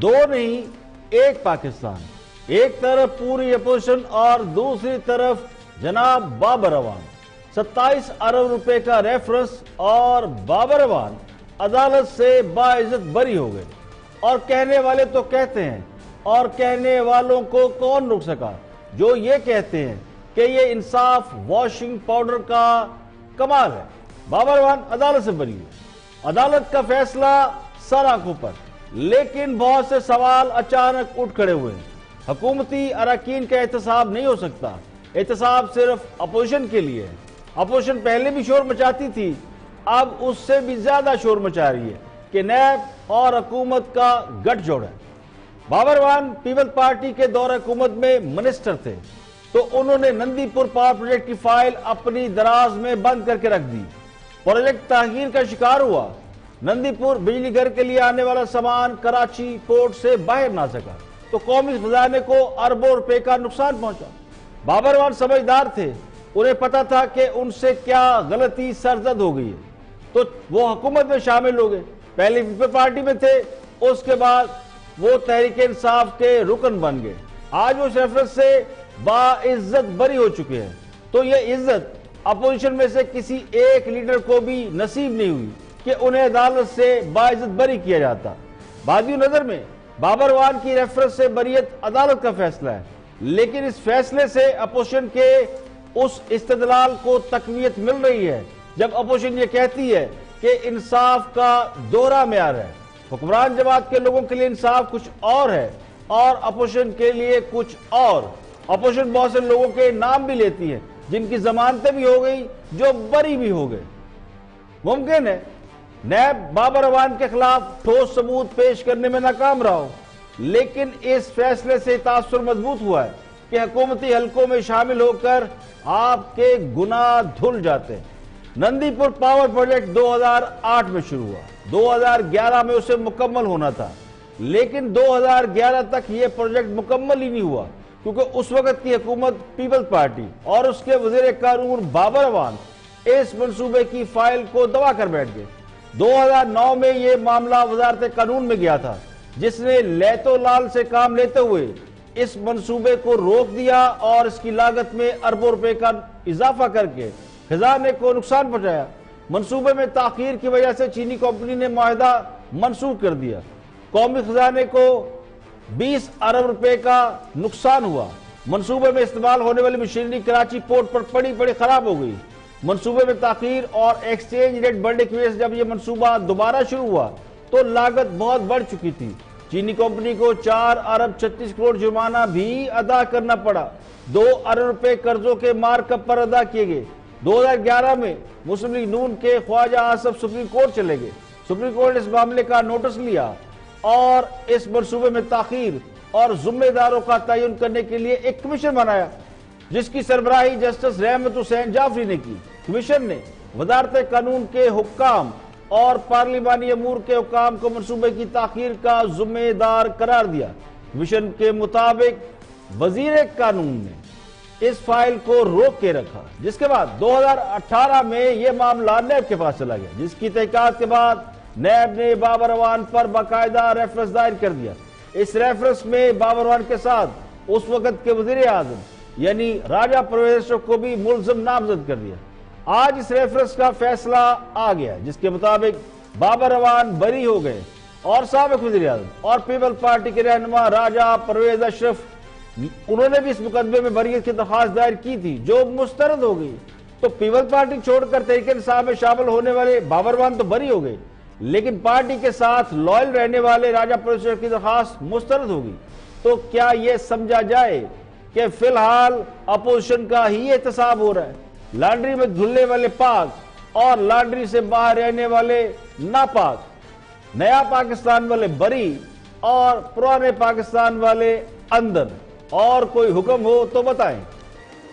دو نہیں ایک پاکستان، ایک طرف پوری اپوزیشن اور دوسری طرف جناب بابر اعوان۔ 27 ارب روپے کا ریفرنس اور بابر اعوان عدالت سے باعزت بری ہو گئے۔ اور کہنے والے تو کہتے ہیں، اور کہنے والوں کو کون روک سکا جو یہ کہتے ہیں کہ یہ انصاف واشنگ پاؤڈر کا کمال ہے۔ بابر اعوان عدالت سے بری ہوئے، عدالت کا فیصلہ سر آنکھوں پر، لیکن بہت سے سوال اچانک اٹھ کھڑے ہوئے ہیں۔ حکومتی اراکین کا احتساب نہیں ہو سکتا، احتساب صرف اپوزیشن کے لیے ہے۔ اپوزیشن پہلے بھی شور مچاتی تھی، اب اس سے بھی زیادہ شور مچا رہی ہے کہ نیب اور حکومت کا گٹھ جوڑ ہے۔ بابر اعوان پیپلز پارٹی کے دور حکومت میں منسٹر تھے تو انہوں نے نندی پور پاور پروجیکٹ کی فائل اپنی دراز میں بند کر کے رکھ دی۔ پروجیکٹ تاخیر کا شکار ہوا، نندی پور بجلی گھر کے لیے آنے والا سامان کراچی پورٹ سے باہر نہ سکا تو قومی خزانے کو اربوں روپے کا نقصان پہنچا۔ بابر اعوان سمجھدار تھے، انہیں پتا تھا کہ ان سے کیا غلطی سرزد ہو گئی ہے، تو وہ حکومت میں شامل ہو گئے۔ پہلے پیپلز پارٹی میں تھے، اس کے بعد وہ تحریک انصاف کے رکن بن گئے۔ آج وہ اس ریفرنس سے باعزت بری ہو چکے ہیں، تو یہ عزت اپوزیشن میں سے کسی ایک لیڈر کو بھی نصیب نہیں ہوئی کہ انہیں عدالت سے باعزت بری کیا جاتا۔ بادیوں نظر میں بابر اعوان کی ریفرنس سے بریت عدالت کا فیصلہ ہے، لیکن اس فیصلے سے اپوزیشن کے اس استدلال کو تقویت مل رہی ہے جب اپوزیشن یہ کہتی ہے کہ انصاف کا دوہرا معیار ہے۔ حکمران جماعت کے لوگوں کے لیے انصاف کچھ اور ہے اور اپوزیشن کے لیے کچھ اور۔ اپوزیشن بہت سے لوگوں کے نام بھی لیتی ہے جن کی ضمانتیں بھی ہو گئی، جو بری بھی ہو گئے۔ ممکن ہے نیب بابر اعوان کے خلاف ٹھوس ثبوت پیش کرنے میں ناکام رہا ہو، لیکن اس فیصلے سے تاثر مضبوط ہوا ہے کہ حکومتی حلقوں میں شامل ہو کر آپ کے گناہ دھل جاتے ہیں۔ نندی پور پاور پروجیکٹ 2008 میں شروع ہوا، 2011 میں اسے مکمل ہونا تھا، لیکن 2011 تک یہ پروجیکٹ مکمل ہی نہیں ہوا کیونکہ اس وقت کی حکومت پیپلز پارٹی اور اس کے وزیر قانون بابر اعوان اس منصوبے کی فائل کو دبا کر بیٹھ گئے۔ 2009 میں یہ معاملہ وزارت قانون میں گیا تھا، جس نے لیت و لال سے کام لیتے ہوئے اس منصوبے کو روک دیا اور اس کی لاگت میں اربوں روپے کا اضافہ کر کے خزانے کو نقصان پہنچایا۔ منصوبے میں تاخیر کی وجہ سے چینی کمپنی نے معاہدہ منسوخ کر دیا، قومی خزانے کو 20 ارب روپے کا نقصان ہوا۔ منصوبے میں استعمال ہونے والی مشینری کراچی پورٹ پر پڑی خراب ہو گئی۔ منصوبے میں تاخیر اور ایکسچینج ریٹ بڑھنے کی وجہ سے جب یہ منصوبہ دوبارہ شروع ہوا تو لاگت بہت بڑھ چکی تھی۔ چینی کمپنی کو 4 ارب 36 کروڑ جرمانہ بھی ادا کرنا پڑا، 2 ارب روپے قرضوں کے مارک اپ پر ادا کیے گئے۔ 2011 میں مسلم لیگ نون کے خواجہ آصف سپریم کورٹ چلے گئے۔ سپریم کورٹ نے اس معاملے کا نوٹس لیا اور اس منصوبے میں تاخیر اور ذمہ داروں کا تعین کرنے کے لیے ایک کمیشن بنایا، جس کی سربراہی جسٹس رحمت حسین جعفری نے کی۔ کمیشن نے وزارت قانون کے حکام اور پارلیمانی امور کے حکام کو منصوبے کی تاخیر کا ذمہ دار قرار دیا۔ کمیشن کے مطابق وزیر قانون نے اس فائل کو روک کے رکھا، جس کے بعد 2018 میں یہ معاملہ نیب کے پاس چلا گیا، جس کی تحقیقات کے بعد نیب نے بابر اعوان پر باقاعدہ ریفرنس دائر کر دیا۔ اس ریفرنس میں بابر اعوان کے ساتھ اس وقت کے وزیر اعظم یعنی راجہ پرویز اشرف کو بھی ملزم نامزد کر دیا۔ آج اس ریفرنس کا فیصلہ آ گیا، جس کے مطابق بابر اعوان بری ہو گئے اور سابق وزیر اعظم اور پیپلز پارٹی کے رہنما راجہ پرویز اشرف، انہوں نے بھی اس مقدمے میں بریت کی درخواست دائر کی تھی جو مسترد ہو گئی۔ تو پیپلز پارٹی چھوڑ کر تحریک انصاف میں شامل ہونے والے بابر اعوان تو بری ہو گئے، لیکن پارٹی کے ساتھ لائل رہنے والے راجہ پرویز اشرف کی درخواست مسترد ہوگی۔ تو کیا یہ سمجھا جائے کہ فی الحال اپوزیشن کا ہی احتساب ہو رہا ہے؟ لانڈری میں دھلنے والے پاک اور لانڈری سے باہر رہنے والے ناپاک، نیا پاکستان والے بری اور پرانے پاکستان والے اندر۔ اور کوئی حکم ہو تو بتائیں۔